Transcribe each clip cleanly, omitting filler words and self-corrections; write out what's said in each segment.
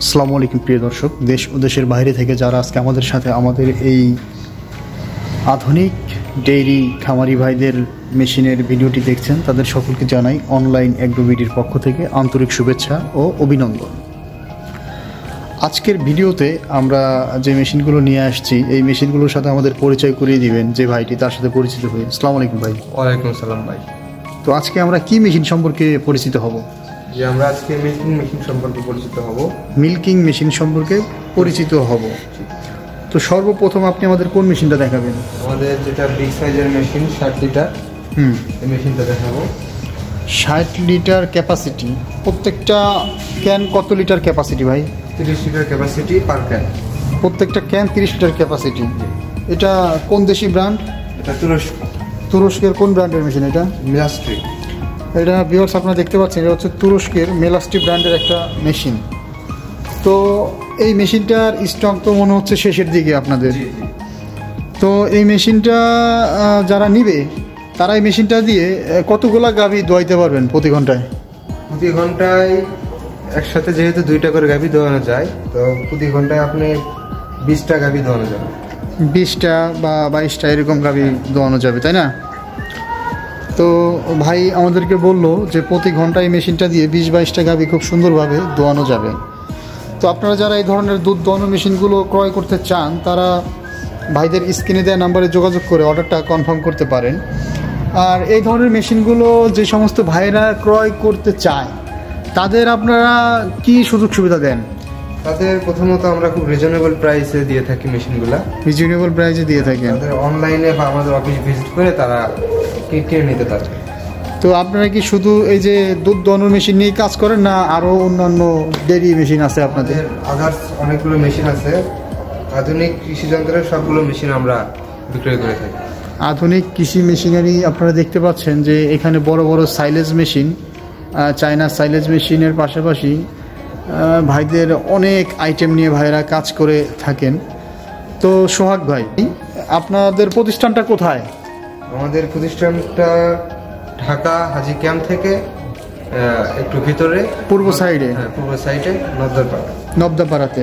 আসসালামু আলাইকুম প্রিয় দর্শক, দেশ ও দেশের বাইরে থেকে যারা আজকে আমাদের সাথে আমাদের এই আধুনিক ডেইরি খামারি ভাইদের মেশিনের ভিডিওটি দেখছেন, তাদের সকলকে জানাই অনলাইন অ্যাগ্রোবিডির পক্ষ থেকে আন্তরিক শুভেচ্ছা ও অভিনন্দন। আজকের ভিডিওতে আমরা যে মেশিনগুলো নিয়ে আসছি, এই মেশিনগুলোর সাথে আমাদের পরিচয় করিয়ে দিবেন যে ভাইটি, তার সাথে পরিচিত হই। আসসালামু আলাইকুম ভাই। ওয়ালাইকুম আসসালাম ভাই। তো আজকে আমরা কি মেশিন সম্পর্কে পরিচিত হব? যে আমরা আজকে মিল্কিং মেশিন সম্পর্কে পরিচিত হব। মিল্কিং মেশিন সম্পর্কে পরিচিত হব। তো সর্বপ্রথম আপনি আমাদের কোন মেশিনটা দেখাবেন? আমাদের যেটা বিগ সাইজের মেশিন 60 লিটার, এই মেশিনটা দেখাবো। 60 লিটার ক্যাপাসিটি। প্রত্যেকটা ক্যান কত লিটার ক্যাপাসিটি ভাই? 30 লিটার ক্যাপাসিটি পার ক্যান। প্রত্যেকটা ক্যান 30 লিটার ক্যাপাসিটি। এটা কোন দেশি ব্র্যান্ড? এটা তুরস্ক। তুরস্কের কোন ব্র্যান্ডের মেশিন এটা? মিলাস্ট্রি। এটা ভিউয়ার্স আপনারা দেখতে পাচ্ছেন, এটা হচ্ছে তুরস্কের মেলাস্ট্রি ব্র্যান্ডের একটা মেশিন। তো এই মেশিনটার স্টক তো মনে হচ্ছে শেষের দিকে আপনাদের। তো এই মেশিনটা যারা নিবে তারা এই মেশিনটা দিয়ে কতগুলা গাভী দোয়াইতে পারবেন প্রতি ঘন্টায়? প্রতি ঘন্টায় একসাথে যেহেতু 2টা করে গাভী দোয়ানো যায়, তো প্রতি ঘন্টায় আপনি 20টা গাভী দোয়ানো যাবে। 20টা বা 22টা এরকম গাভী দোয়ানো যাবে, তাই না? তো ভাই আমাদেরকে বললো যে প্রতি ঘন্টায় মেশিনটা দিয়ে 20-22টা গাভী খুব সুন্দরভাবে দোয়ানো যাবে। তো আপনারা যারা এই ধরনের দুধ দোয়ানো মেশিনগুলো ক্রয় করতে চান, তারা ভাইদের স্ক্রিনে দেওয়া নাম্বারে যোগাযোগ করে অর্ডারটা কনফার্ম করতে পারেন। আর এই ধরনের মেশিনগুলো যে সমস্ত ভাইরা ক্রয় করতে চায়, তাদের আপনারা কি সুযোগ সুবিধা দেন? তাদের প্রথমত আমরা খুব রিজনেবল প্রাইসে দিয়ে থাকি মেশিনগুলো। রিজনেবল প্রাইসে দিয়ে থাকেন? তাদের অনলাইনে বা আমাদের অফিস ভিজিট করে তারা কিনে নিতে পারবে। তো আপনারা কি শুধু এই যে দুধ দোয়ানোর মেশিন নিয়ে কাজ করেন, না আরও অন্যান্য ডেইরি মেশিন আছে আপনাদের? আদার্স অনেকগুলো মেশিন আছে। আধুনিক কৃষি যন্ত্রের সবগুলো মেশিন আমরা বিক্রয় করে থাকি। আধুনিক কৃষি মেশিনারি আপনারা দেখতে পাচ্ছেন যে এখানে বড় বড় সাইলেজ মেশিন, চায়না সাইলেজ মেশিনের পাশাপাশি ভাইদের অনেক আইটেম নিয়ে ভাইরা কাজ করে থাকেন। তো সোহাগ ভাই, আপনাদের প্রতিষ্ঠানটা কোথায়? আমাদের প্রতিষ্ঠানটা ঢাকা হাজি ক্যাম্প থেকে একটু ভিতরে পূর্ব সাইডে। পূর্ব সাইডে নবদাপাড়াতে।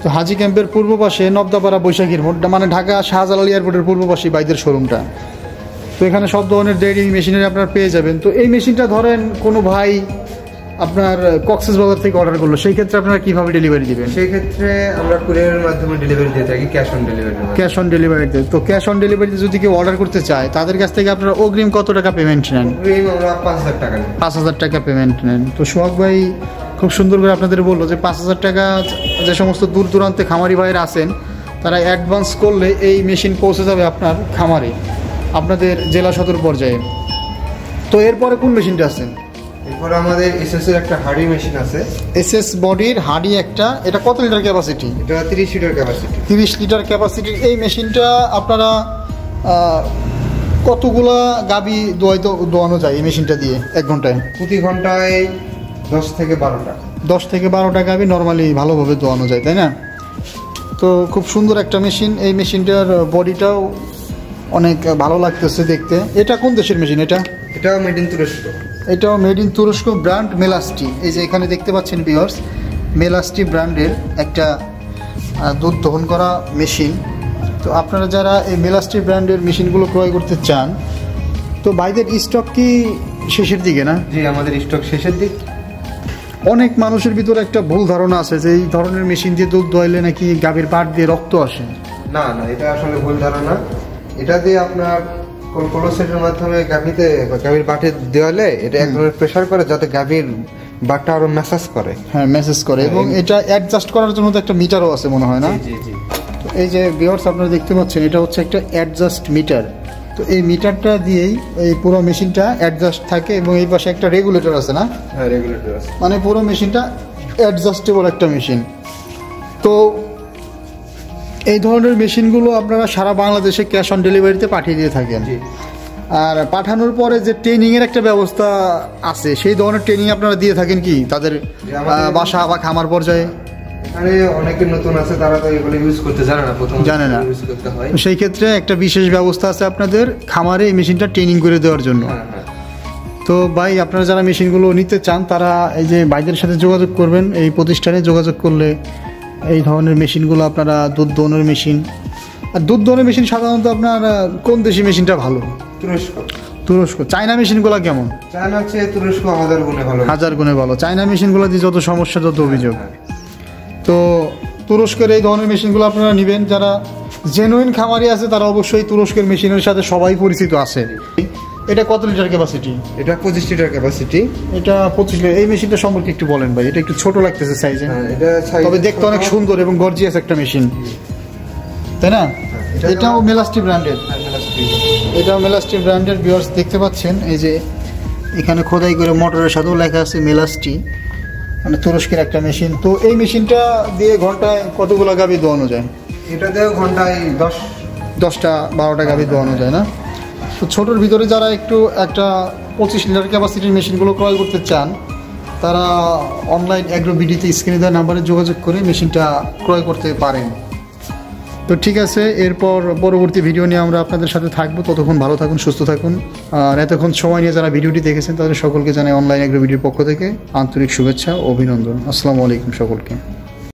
তো হাজি ক্যাম্পের পূর্ব পাশে নবদাপাড়া বৈশাখীর মোড়টা, মানে ঢাকা শাহজালাল এয়ারপোর্টের পূর্ব পাশে ভাইদের শোরুমটা। তো এখানে সব ধরনের ডেইরি মেশিনারি আপনারা পেয়ে যাবেন। তো এই মেশিনটা ধরেন কোনো ভাই আপনার কক্সবাজার থেকে অর্ডার করলো, সেই ক্ষেত্রে আপনারা কিভাবে ডেলিভারি দিবেন? সেই ক্ষেত্রে আমরা কুরিয়ারের মাধ্যমে ডেলিভারি দিয়ে থাকি, cash on delivery. Cash on ডেলিভারিতে। তো ক্যাশ অন ডেলিভারিতে যদি কেউ অর্ডার করতে চায়, তাদের কাছ থেকে আপনারা অগ্রিম কত টাকা পেমেন্ট নেন? আমরা 5000 টাকা নেন। 5000 টাকা পেমেন্ট নেন। তো সোহাগ ভাই খুব সুন্দর করে আপনাদের বললো যে 5000 টাকা যে সমস্ত দূর দূরান্তে খামারি ভাইয়েরা আছেন, তারা অ্যাডভান্স করলে এই মেশিন পৌঁছে যাবে আপনার খামারে, আপনাদের জেলা সদর পর্যায়ে। তো এরপরে কোন মেশিনটা আছেন? এরপরে আমাদের এসএস এর একটা হার্ডি মেশিন আছে। এসএস বডির হার্ডি একটা। এটা কত লিটার ক্যাপাসিটি? এটা 30 লিটার ক্যাপাসিটি। 30 লিটার ক্যাপাসিটির এই মেশিনটা আপনারা কতগুলা গাভী দোয়ানো যায় এই মেশিনটা দিয়ে এক ঘন্টায়? প্রতি ঘন্টায় 10 থেকে 12টা। 10 থেকে 12টা গাভী নর্মালি ভালোভাবে দোয়ানো যায়, তাই না? তো খুব সুন্দর একটা মেশিন। এই মেশিনটার বডিটাও অনেক ভালো লাগতেছে দেখতে। এটা কোন দেশের মেশিন? এটাও মেড ইন তুরস্ক। এটাও মেড ইন তুরস্ক, ব্র্যান্ড মেলাস্ট্রি। এই যে এখানে দেখতে পাচ্ছেন ভিউয়ার্স, মেলাস্ট্রি ব্র্যান্ডের একটা দুধ দহন করা মেশিন। তো আপনারা যারা এই মেলাস্ট্রি ব্র্যান্ডের মেশিনগুলো ক্রয় করতে চান, তো ভাইদের স্টক কি শেষের দিকে না? জি, আমাদের স্টক শেষের দিক। অনেক মানুষের ভিতরে একটা ভুল ধারণা আছে যে এই ধরনের মেশিন দিয়ে দুধ দোয়াইলে নাকি গাভীর পাট দিয়ে রক্ত আসে। না, এটা আসলে ভুল ধারণা। এটা দিয়ে আপনার কোলোসেটের মাধ্যমে গাভীর বাটে দেওয়ালে এটা এক ধরনের প্রেসার করে, যাতে গাভীর বাটটা আরো ম্যাসাজ করে। হ্যাঁ, ম্যাসাজ করে। এবং এটা অ্যাডজাস্ট করার জন্য তো একটা মিটারও আছে মনে হয় না? জি। তো এই যে ভিউয়ার্স আপনারা দেখতে পাচ্ছেন, এটা হচ্ছে একটা অ্যাডজাস্ট মিটার। তো এই মিটারটা দিয়েই এই পুরো মেশিনটা অ্যাডজাস্ট থাকে। এবং এই পাশে একটা রেগুলেটর আছে না? হ্যাঁ, রেগুলেটর আছে। মানে পুরো মেশিনটা অ্যাডজাস্টেবল একটা মেশিন। তো এই ধরনের মেশিনগুলো আপনারা সারা বাংলাদেশে ক্যাশ অন ডেলিভারিতে পাঠিয়ে দিয়ে থাকেন। আর পাঠানোর পরে যে ট্রেনিংয়ের একটা ব্যবস্থা আছে, সেই ধরনের ট্রেনিং আপনারা দিয়ে থাকেন কি তাদের বাসা বা খামার পর্যায়ে? এখানে অনেকে নতুন আছে, তারা তো এগুলো ইউজ করতে জানে না, প্রথম জানে না। ইউজ করতে হয়। সেই ক্ষেত্রে একটা বিশেষ ব্যবস্থা আছে আপনাদের খামারে এই মেশিনটা ট্রেনিং করে দেওয়ার জন্য। তো ভাই আপনারা যারা মেশিনগুলো নিতে চান তারা এই যে ভাইদের সাথে যোগাযোগ করবেন, এই প্রতিষ্ঠানে যোগাযোগ করলে এই ধরনের মেশিনগুলো আপনারা দুধ দোয়ানোর মেশিন, আর দুধ দোয়ানোর মেশিন সাধারণত আপনার কোন দেশি মেশিনটা ভালো? তুরস্ক। চায়না মেশিনগুলো কেমন? চায়না হচ্ছে তুরস্ক 1000 গুণে ভালো। 1000 গুণে ভালো। চায়না মেশিনগুলো দিয়ে যত সমস্যা, যত অভিযোগ। তো তুরস্কের এই ধরনের মেশিনগুলো আপনারা নেবেন। যারা জেনুইন খামারি আছে তারা অবশ্যই তুরস্কের মেশিনের সাথে সবাই পরিচিত আছে। এটা কত লিটার ক্যাপাসিটি? এটা 25 লিটার ক্যাপাসিটি। এটা 25 লিটার। এই মেশিনটা সম্পর্কে একটু বলেন ভাই। এটা একটু ছোট লাগতেছে সাইজে, তবে দেখতে অনেক সুন্দর এবং গর্জিয়াস একটা মেশিন, তাই না? এটাও মেলাস্টি ব্র্যান্ডের। এটাও মেলাস্টি ব্র্যান্ডের। ভিউয়ার্স দেখতে পাচ্ছেন এই যে এখানে খোদাই করে মোটরের সাথেও লেখা আছে মেলাস্টি, মানে তুরস্কের একটা মেশিন। তো এই মেশিনটা দিয়ে ঘন্টায় কতগুলো গাভী দোয়ানো যায়? এটা দিয়ে ঘন্টায় 10টা 12টা গাভী দোয়ানো যায় না? তো ছোটোর ভিতরে যারা একটু একটা 25 লিটার ক্যাপাসিটির মেশিনগুলো ক্রয় করতে চান তারা অনলাইন অ্যাগ্রো বিডিতে স্ক্রিনে দেওয়া নাম্বারে যোগাযোগ করে মেশিনটা ক্রয় করতে পারেন। তো ঠিক আছে, এরপর পরবর্তী ভিডিও নিয়ে আমরা আপনাদের সাথে থাকবো। ততক্ষণ ভালো থাকুন, সুস্থ থাকুন। আর এতক্ষণ সময় নিয়ে যারা ভিডিওটি দেখেছেন তাদের সকলকে জানাই অনলাইন অ্যাগ্রো বিডির পক্ষ থেকে আন্তরিক শুভেচ্ছা ও অভিনন্দন। আসসালামু আলাইকুম সকলকে।